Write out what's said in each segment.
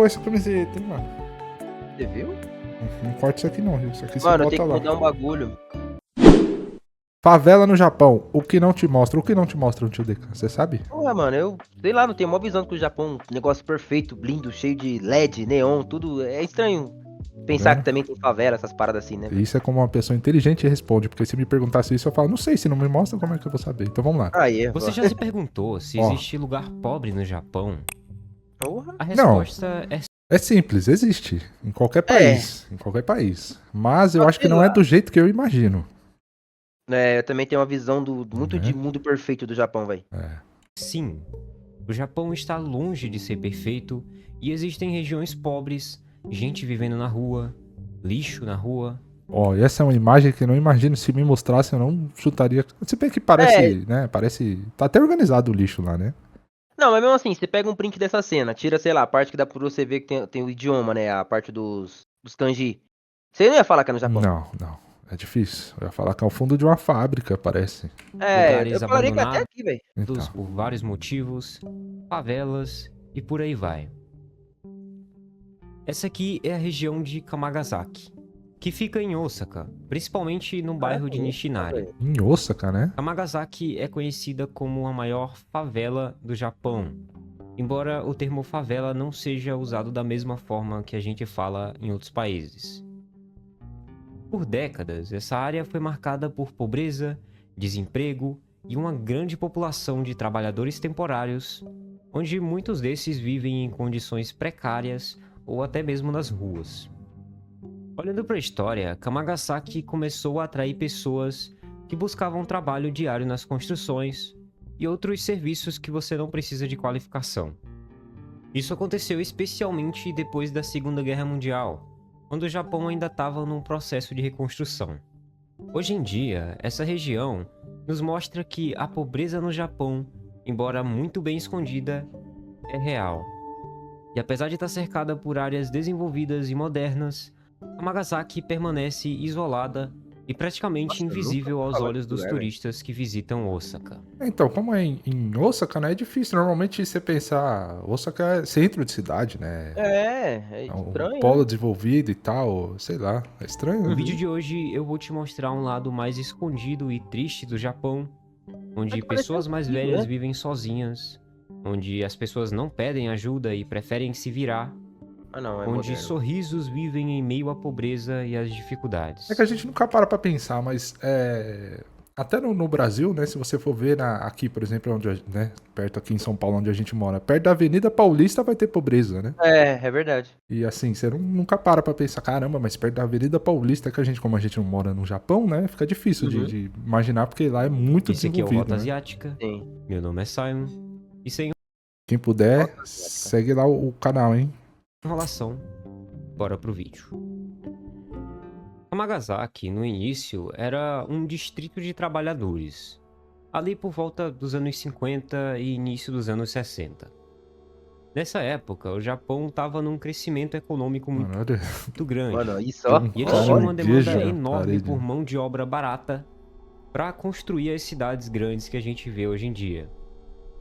essa camiseta, hein, mano. Você viu? Não corta isso aqui não, viu? Isso aqui você Mano, eu bota tenho que lá. mudar um bagulho. Favela no Japão, o que não te mostra? O que não te mostra um tio Deca? Você sabe? Porra, mano, eu sei lá, não tenho uma visão que o Japão, um negócio perfeito, lindo, cheio de LED, neon, tudo. É estranho Tá pensar vendo? que também tem favela, essas paradas assim, né, velho? Isso é como uma pessoa inteligente responde, porque se me perguntasse isso, eu falo, não sei, se não me mostra, como é que eu vou saber? Então vamos lá. Aí, Você já se perguntou se Ó. existe lugar pobre no Japão? porra. A Não. resposta é É simples, existe. Em qualquer país. Em qualquer país. Mas eu Só acho que sei não é lá. do jeito que eu imagino. É, eu também tenho uma visão muito Né? de mundo perfeito do Japão, velho. sim. O Japão está longe de ser perfeito e existem regiões pobres, gente vivendo na rua, lixo na rua. Ó, e essa é uma imagem que eu não imagino, se me mostrasse eu não chutaria. Se bem que parece, né, parece... Tá até organizado o lixo lá, né? Não, mas mesmo assim, você pega um print dessa cena, tira, sei lá, a parte que dá pra você ver que tem o idioma, né? A parte dos kanji. Você não ia falar que é no Japão? Não. É difícil. Eu ia falar que é o fundo de uma fábrica, parece. É, eu Lugares falaria que até abandonados aqui, velho. Então. por vários motivos, favelas e por aí vai. Essa aqui é a região de Kamagasaki, que fica em Osaka, principalmente no bairro de Nishinari. Em Osaka, né? Kamagasaki é conhecida como a maior favela do Japão, embora o termo favela não seja usado da mesma forma que a gente fala em outros países. Por décadas, essa área foi marcada por pobreza, desemprego e uma grande população de trabalhadores temporários, onde muitos desses vivem em condições precárias ou até mesmo nas ruas. Olhando para a história, Kamagasaki começou a atrair pessoas que buscavam trabalho diário nas construções e outros serviços que você não precisa de qualificação. Isso aconteceu especialmente depois da Segunda Guerra Mundial, quando o Japão ainda estava num processo de reconstrução. Hoje em dia, essa região nos mostra que a pobreza no Japão, embora muito bem escondida, é real. E apesar de estar cercada por áreas desenvolvidas e modernas, Kamagasaki permanece isolada e praticamente invisível aos olhos dos turistas que visitam Osaka. Então, como é em Osaka, né? É difícil. Normalmente você pensar, Osaka é centro de cidade, né? É É um estranho, polo né? desenvolvido e tal, sei lá. É estranho, No né? vídeo de hoje eu vou te mostrar um lado mais escondido e triste do Japão, onde que parece pessoas mais antigo, velhas né? vivem sozinhas, onde as pessoas não pedem ajuda e preferem se virar, Ah, não, é onde moderno. sorrisos vivem em meio à pobreza e às É dificuldades. que a gente nunca para pra pensar, mas até no Brasil, né? Se você for ver aqui, por exemplo, né, perto aqui em São Paulo, onde a gente mora, perto da Avenida Paulista vai ter pobreza, né? É verdade. E assim, você nunca para pra pensar, caramba, mas perto da Avenida Paulista, que a gente, como a gente não mora no Japão, né? Fica difícil de imaginar, porque lá é muito Esse aqui é o desenvolvido, Rota né? Asiática, Sim. meu nome é Simon, e sem Quem puder, Rota Asiática. segue lá o canal, hein? enrolação, bora pro vídeo. Kamagasaki, no início, era um distrito de trabalhadores, ali por volta dos anos 50 e início dos anos 60. Nessa época, o Japão estava num crescimento econômico muito Mano, olha, grande, Mano, isso, tem ó. um e eles tinham uma demanda caranguejo na enorme parede. por mão de obra barata para construir as cidades grandes que a gente vê hoje em dia.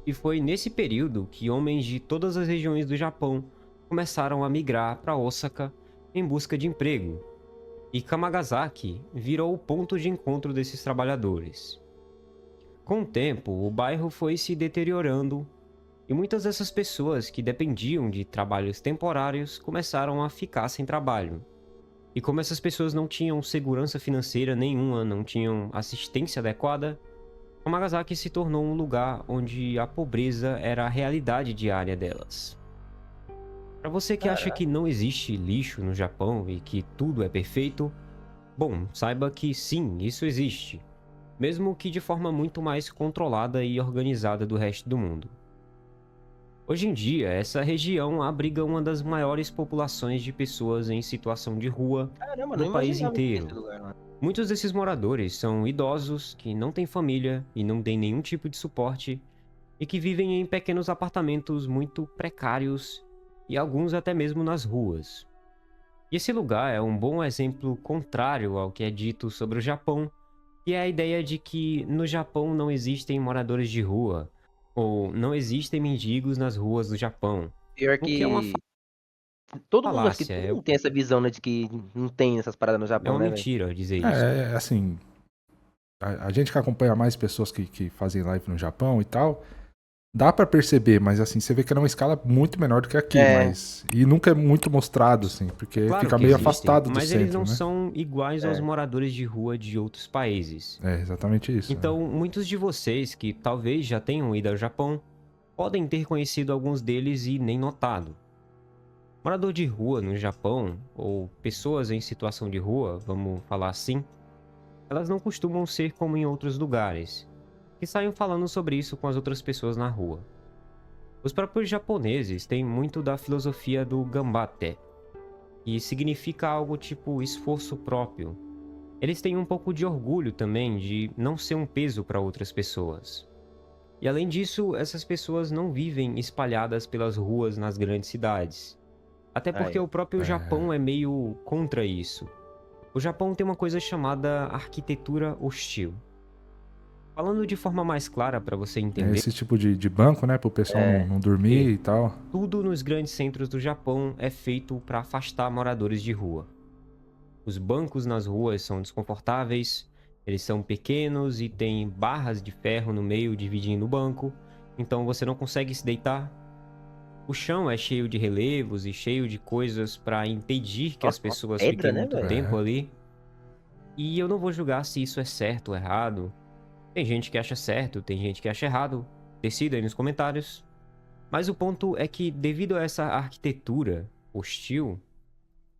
E foi nesse período que homens de todas as regiões do Japão começaram a migrar para Osaka em busca de emprego, e Kamagasaki virou o ponto de encontro desses trabalhadores. Com o tempo, o bairro foi se deteriorando e muitas dessas pessoas que dependiam de trabalhos temporários começaram a ficar sem trabalho. E como essas pessoas não tinham segurança financeira nenhuma, não tinham assistência adequada, Kamagasaki se tornou um lugar onde a pobreza era a realidade diária delas. Para você que acha que não existe lixo no Japão e que tudo é perfeito, bom, saiba que sim, isso existe, mesmo que de forma muito mais controlada e organizada do resto do mundo. Hoje em dia, essa região abriga uma das maiores populações de pessoas em situação de rua Caramba, não no país imaginava que tinha esse inteiro. lugar lá. Muitos desses moradores são idosos que não têm família e não têm nenhum tipo de suporte e que vivem em pequenos apartamentos muito precários e alguns até mesmo nas ruas. E esse lugar é um bom exemplo contrário ao que é dito sobre o Japão, que é a ideia de que no Japão não existem moradores de rua, ou não existem mendigos nas ruas do Japão, Pior o que é uma que Todo mundo, acho que Falácia, todo mundo tem essa visão, né, de que não tem essas paradas no é Japão, uma né, velho? mentira dizer isso. Assim, a gente que acompanha mais pessoas que fazem live no Japão e tal, dá pra perceber, mas assim, você vê que é numa escala muito menor do que aqui, É. mas... E nunca é muito mostrado, assim, porque Claro fica que meio existem, afastado do mas eles centro, não né? são iguais aos É. moradores de rua de outros países. É exatamente isso. né? Então, muitos de vocês que talvez já tenham ido ao Japão podem ter conhecido alguns deles e nem notado. Morador de rua no Japão, ou pessoas em situação de rua, vamos falar assim, elas não costumam ser como em outros lugares, que saem falando sobre isso com as outras pessoas na rua. Os próprios japoneses têm muito da filosofia do gambate, que significa algo tipo esforço próprio. Eles têm um pouco de orgulho também de não ser um peso para outras pessoas. E além disso, essas pessoas não vivem espalhadas pelas ruas nas grandes cidades. Até porque Aí. o próprio Japão é meio contra isso. O Japão tem uma coisa chamada arquitetura hostil. Falando de forma mais clara para você É entender, esse tipo de banco, né? Pro pessoal não dormir e tal. tudo nos grandes centros do Japão é feito para afastar moradores de rua. Os bancos nas ruas são desconfortáveis, eles são pequenos e têm barras de ferro no meio dividindo o banco, então você não consegue se deitar. O chão é cheio de relevos e cheio de coisas para impedir que as Nossa, pessoas pedra, fiquem né, muito velho? tempo ali. E eu não vou julgar se isso é certo ou errado. Tem gente que acha certo, tem gente que acha errado. Decida aí nos comentários. Mas o ponto é que, devido a essa arquitetura hostil,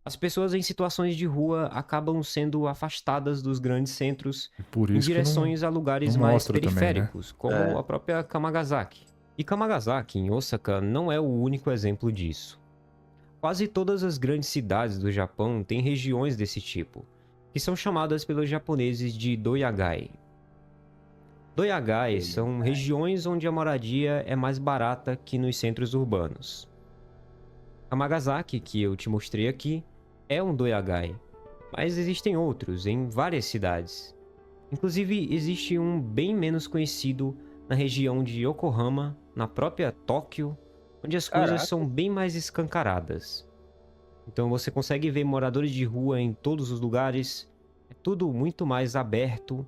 as pessoas em situações de rua acabam sendo afastadas dos grandes centros E por em isso que direções a lugares não mais mostra também, né? periféricos, como É. a própria Kamagasaki. E Kamagasaki, em Osaka, não é o único exemplo disso. Quase todas as grandes cidades do Japão têm regiões desse tipo, que são chamadas pelos japoneses de doyagai. Doyagai são regiões onde a moradia é mais barata que nos centros urbanos. Kamagasaki, que eu te mostrei aqui, é um doyagai, mas existem outros em várias cidades. Inclusive, existe um bem menos conhecido na região de Yokohama, na própria Tóquio, onde as coisas Caraca. são bem mais escancaradas. Então você consegue ver moradores de rua em todos os lugares, é tudo muito mais aberto.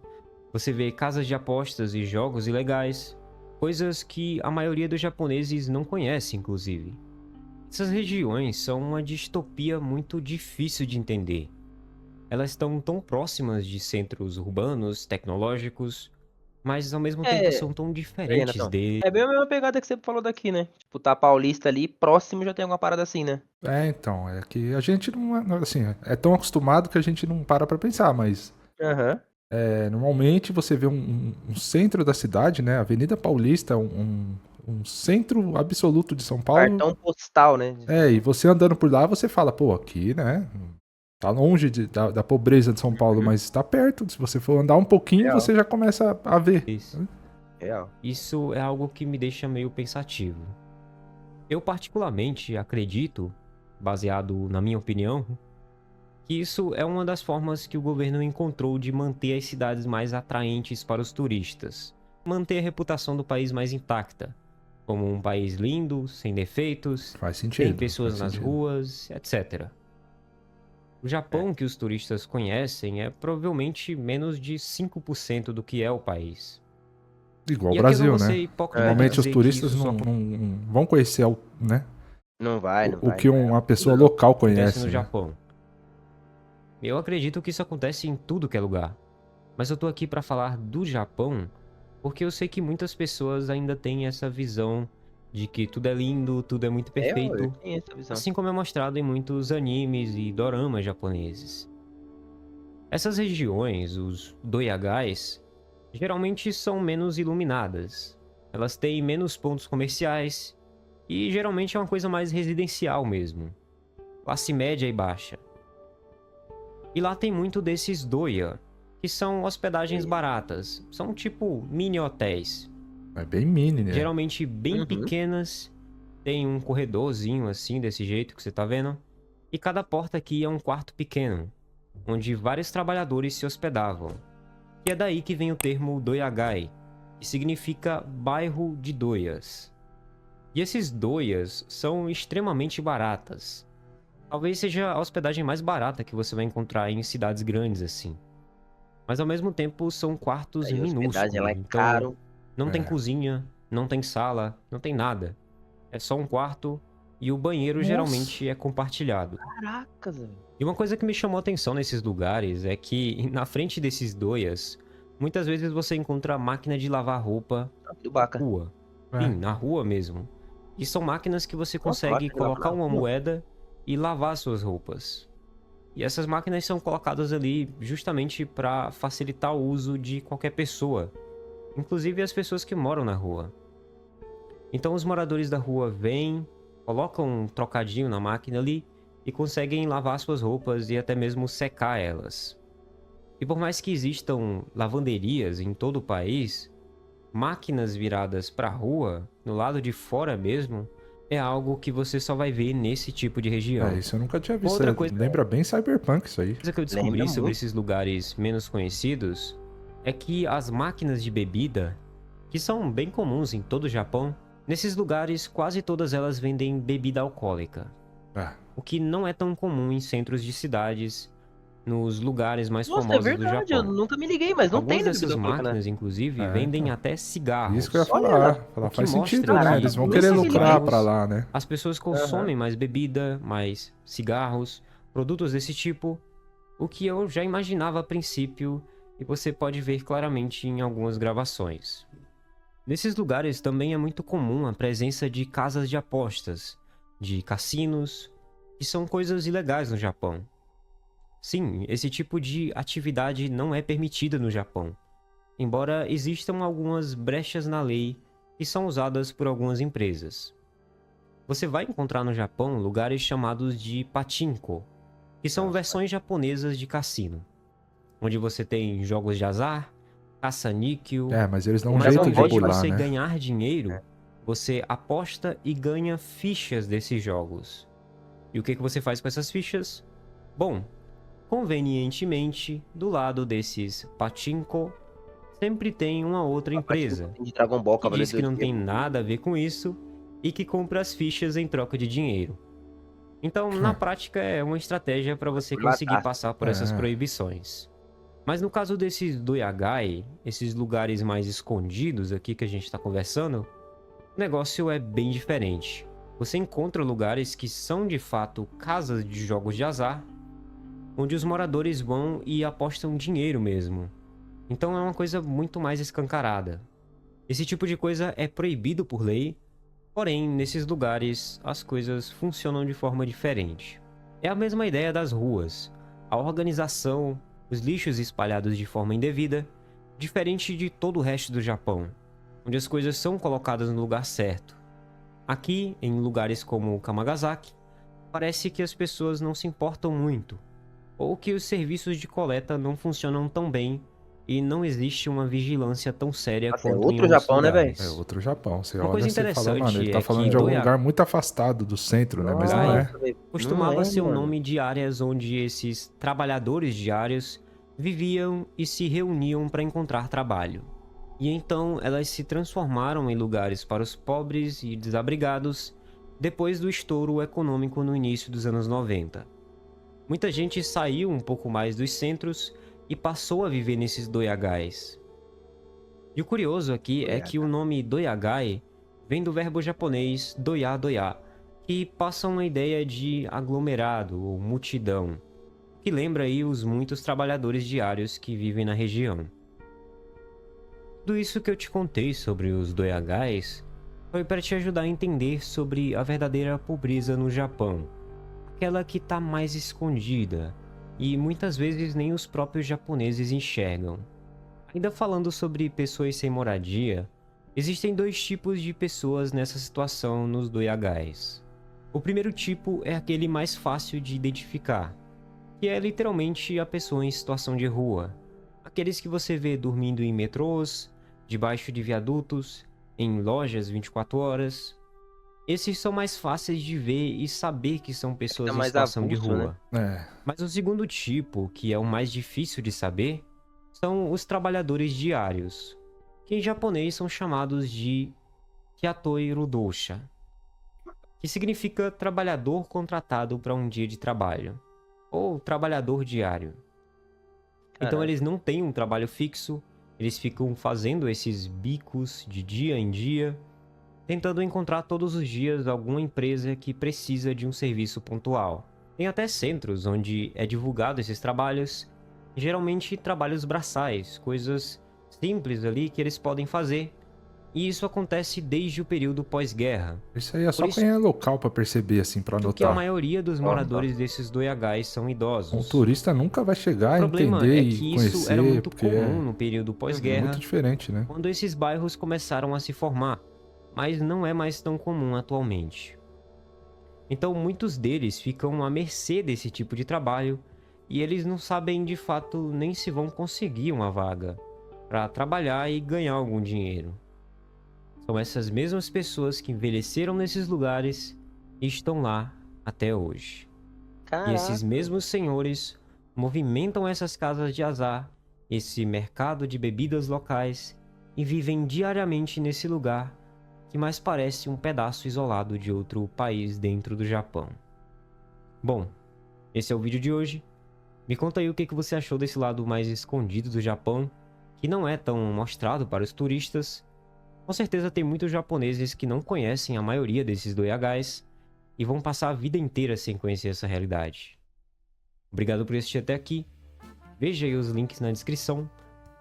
Você vê casas de apostas e jogos ilegais, coisas que a maioria dos japoneses não conhece, inclusive. Essas regiões são uma distopia muito difícil de entender. Elas estão tão próximas de centros urbanos, tecnológicos, mas ao mesmo tempo são tão Aí, diferentes Renatão. deles. É bem a mesma pegada que você falou daqui, né? Tipo, tá Paulista ali, próximo já tem alguma parada assim, né? Então, é que a gente não, assim, é tão acostumado que a gente não para pra pensar, mas Aham. normalmente você vê um centro da cidade, né? Avenida Paulista, um centro absoluto de São Paulo. Cartão postal, né? E você andando por lá, você fala, pô, aqui, né? Tá longe da pobreza de São Paulo, mas tá perto. Se você for andar um pouquinho, Real. você já começa a ver. Real. Isso é algo que me deixa meio pensativo. Eu particularmente acredito, baseado na minha opinião, que isso é uma das formas que o governo encontrou de manter as cidades mais atraentes para os turistas. Manter a reputação do país mais intacta, como um país lindo, sem defeitos, Faz sentido. tem pessoas faz nas sentido. ruas, etc. O Japão que os turistas conhecem é provavelmente menos de 5% do que é o país. Igual E o aqui eu não Brasil, vou ser né? hipócrita de Normalmente os dizer que turistas isso só não vão conhecer, né? Não vai, não O vai. que não vai. uma pessoa Não. local acontece conhece. no né? Japão. Eu acredito que isso acontece em tudo que é lugar. Mas eu tô aqui pra falar do Japão porque eu sei que muitas pessoas ainda têm essa visão de que tudo é lindo, tudo é muito perfeito, Eu tenho essa visão. assim como é mostrado em muitos animes e doramas japoneses. Essas regiões, os doyagais, geralmente são menos iluminadas. Elas têm menos pontos comerciais e geralmente é uma coisa mais residencial mesmo. Classe média e baixa. E lá tem muito desses doya, que são hospedagens baratas. São tipo mini hotéis. É bem mini, né? Geralmente bem Uhum. pequenas. Tem um corredorzinho assim, desse jeito que você tá vendo. E cada porta aqui é um quarto pequeno, onde vários trabalhadores se hospedavam. E é daí que vem o termo doyagai, que significa bairro de doias. E esses doias são extremamente baratas. Talvez seja a hospedagem mais barata que você vai encontrar em cidades grandes assim. Mas ao mesmo tempo são quartos Aí, hospedagem lá minúsculos, é então caro. não tem É. cozinha, não tem sala, não tem nada. É só um quarto e o banheiro Nossa. geralmente é compartilhado. Caracas, velho. E uma coisa que me chamou a atenção nesses lugares é que na frente desses doias, muitas vezes você encontra máquina de lavar roupa Do na Baca. rua. É. Sim, na rua mesmo. E são máquinas que você Nossa, consegue máquina de lavar colocar na uma rua? moeda e lavar suas roupas. E essas máquinas são colocadas ali justamente para facilitar o uso de qualquer pessoa, inclusive as pessoas que moram na rua. Então os moradores da rua vêm, colocam um trocadinho na máquina ali e conseguem lavar suas roupas e até mesmo secar elas. E por mais que existam lavanderias em todo o país, máquinas viradas para a rua, no lado de fora mesmo, é algo que você só vai ver nesse tipo de região. É, isso eu nunca tinha visto. Outra coisa Lembra bem Cyberpunk isso aí. que eu descobri Lembra sobre muito. esses lugares menos conhecidos é que as máquinas de bebida, que são bem comuns em todo o Japão, nesses lugares quase todas elas vendem bebida alcoólica, Ah, o que não é tão comum em centros de cidades, nos lugares mais Nossa, é famosos do verdade, eu Japão. nunca me liguei, mas não tem Algumas na dessas bebida alcoólica, né? máquinas, inclusive, É, vendem então. até cigarros. isso que eu ia Olha falar. lá. Falar, O que faz mostra sentido, né? que Eles vão com querer esses lucrar cigarros, pra lá, né? As pessoas consomem mais bebida, mais cigarros, produtos desse tipo, o que eu já imaginava a princípio e você pode ver claramente em algumas gravações. Nesses lugares também é muito comum a presença de casas de apostas, de cassinos, que são coisas ilegais no Japão. Sim, esse tipo de atividade não é permitida no Japão, embora existam algumas brechas na lei que são usadas por algumas empresas. Você vai encontrar no Japão lugares chamados de pachinko, que são versões japonesas de cassino, onde você tem jogos de azar, caça-níquel, É, mas eles dão e um mais ao jeito de invés de burlar, você né? ganhar dinheiro, você aposta e ganha fichas desses jogos. E o que você faz com essas fichas? Bom, convenientemente, do lado desses pachinko, sempre tem uma outra empresa De Dragon Ball, que Cavaleiro diz que do não tem Zodíaco. nada a ver com isso e que compra as fichas em troca de dinheiro. Então, na prática, é uma estratégia para você Por lá conseguir tá. passar por essas É. proibições. Mas no caso desses doyagai, esses lugares mais escondidos aqui que a gente está conversando, o negócio é bem diferente. Você encontra lugares que são de fato casas de jogos de azar, onde os moradores vão e apostam dinheiro mesmo. Então é uma coisa muito mais escancarada. Esse tipo de coisa é proibido por lei, porém nesses lugares as coisas funcionam de forma diferente. É a mesma ideia das ruas, a organização, os lixos espalhados de forma indevida, diferente de todo o resto do Japão, onde as coisas são colocadas no lugar certo. Aqui, em lugares como Kamagasaki, parece que as pessoas não se importam muito, ou que os serviços de coleta não funcionam tão bem e não existe uma vigilância tão séria Nossa, é quanto em outro outros Japão, né, velho? lugares. É outro Japão. Você Uma olha coisa e fala, mano, interessante ele tá é falando que de algum lugar muito afastado do centro, né? Mas não Doyagai é. velho. costumava Não é, ser o mano. nome de áreas onde esses trabalhadores diários viviam e se reuniam para encontrar trabalho. E então elas se transformaram em lugares para os pobres e desabrigados depois do estouro econômico no início dos anos 90. Muita gente saiu um pouco mais dos centros e passou a viver nesses doyagais. E o curioso aqui é que o nome doyagai vem do verbo japonês doya doya, que passa uma ideia de aglomerado ou multidão, que lembra aí os muitos trabalhadores diários que vivem na região. Tudo isso que eu te contei sobre os doyagais foi para te ajudar a entender sobre a verdadeira pobreza no Japão, aquela que está mais escondida e muitas vezes nem os próprios japoneses enxergam. Ainda falando sobre pessoas sem moradia, existem dois tipos de pessoas nessa situação nos doyagais. O primeiro tipo é aquele mais fácil de identificar, que é literalmente a pessoa em situação de rua. Aqueles que você vê dormindo em metrôs, debaixo de viadutos, em lojas 24 horas. Esses são mais fáceis de ver e saber que são pessoas em mais situação de avulso, rua. É. Mas o segundo tipo, que é o mais difícil de saber, são os trabalhadores diários, que em japonês são chamados de Kyatoi Rudosha. que significa trabalhador contratado para um dia de trabalho, ou trabalhador diário. Então Caraca. eles não têm um trabalho fixo, eles ficam fazendo esses bicos de dia em dia, tentando encontrar todos os dias alguma empresa que precisa de um serviço pontual. Tem até centros onde é divulgado esses trabalhos, geralmente trabalhos braçais, coisas simples ali que eles podem fazer. E isso acontece desde o período pós-guerra, Isso aí é só Por isso quem é local pra perceber, assim, pra porque a anotar. maioria dos moradores desses doiagás são Um idosos. turista nunca vai O chegar a problema entender é e que isso era conhecer, muito porque comum no período é pós-guerra, muito diferente, né? quando esses bairros começaram a se formar, mas não é mais tão comum atualmente. Então muitos deles ficam à mercê desse tipo de trabalho e eles não sabem de fato nem se vão conseguir uma vaga para trabalhar e ganhar algum dinheiro. São essas mesmas pessoas que envelheceram nesses lugares e estão lá até hoje. E Caraca. esses mesmos senhores movimentam essas casas de azar, esse mercado de bebidas locais e vivem diariamente nesse lugar que mais parece um pedaço isolado de outro país dentro do Japão. Bom, esse é o vídeo de hoje. Me conta aí o que você achou desse lado mais escondido do Japão, que não é tão mostrado para os turistas. Com certeza tem muitos japoneses que não conhecem a maioria desses doiagás e vão passar a vida inteira sem conhecer essa realidade. Obrigado por assistir até aqui. Veja aí os links na descrição.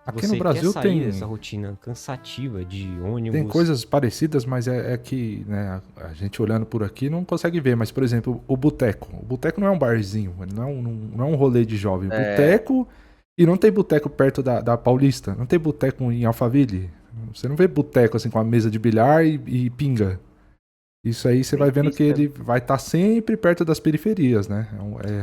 Se Aqui você no Brasil quer sair tem, dessa rotina cansativa de ônibus, tem coisas parecidas, mas é que, né, a gente olhando por aqui não consegue ver. Mas, por exemplo, o boteco. O boteco não é um barzinho, ele não é um rolê de jovem. O É. boteco, e não tem boteco perto da Paulista, não tem boteco em Alphaville. Você não vê boteco assim com a mesa de bilhar e pinga. Isso aí você Bem vai vendo que difícil ele vai estar sempre perto das periferias, né?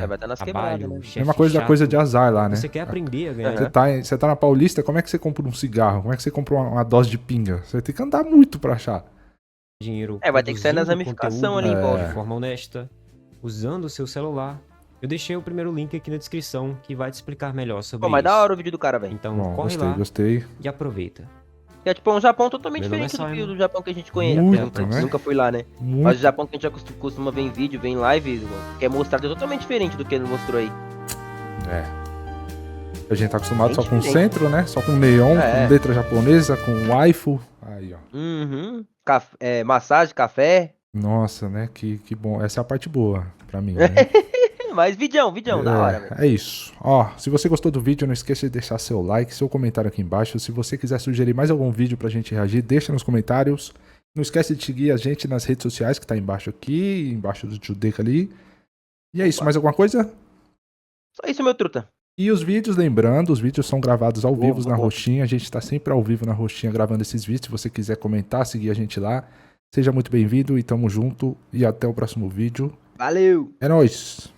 É, vai estar nas quebradas, trabalho, né? chefe Mesma coisa da chato. coisa de azar lá, né? Você quer aprender a ganhar Aham. Você tá na Paulista, como é que você compra um cigarro? Como é que você compra uma dose de pinga? Você tem que andar muito pra achar. dinheiro É, vai ter que sair nas produzindo ramificações conteúdo ali em de volta. forma honesta, usando o seu celular. Eu deixei o primeiro link aqui na descrição que vai te explicar melhor sobre Pô, mas isso. da hora o vídeo do cara, velho. Então Bom, corre gostei, lá gostei. e aproveita. É tipo um Japão totalmente Meu nome é diferente Simon. do Japão que a gente conhece. Muito, né? Nunca fui lá, né? Mas o Muito. Japão que a gente já costuma ver em vídeo, ver em live, que é mostrado é totalmente diferente do que ele mostrou aí. É. A gente tá acostumado Bem só com diferente. centro, né? Só com neon, É. com letra japonesa, com waifu. Aí, ó. Uhum. Massagem, café. Nossa, né? Que bom. Essa é a parte boa pra mim, né? Mas vidão, da hora, velho. É isso. Ó, se você gostou do vídeo, não esqueça de deixar seu like, seu comentário aqui embaixo. Se você quiser sugerir mais algum vídeo pra gente reagir, deixa nos comentários. Não esquece de seguir a gente nas redes sociais, que tá embaixo aqui, embaixo do Judeca ali. E é isso, mais alguma coisa? Só isso, meu truta. E os vídeos, lembrando, os vídeos são gravados ao vivo na boa. Roxinha. A gente tá sempre ao vivo na Roxinha gravando esses vídeos. Se você quiser comentar, seguir a gente lá. Seja muito bem-vindo e tamo junto. E até o próximo vídeo. Valeu! É nóis!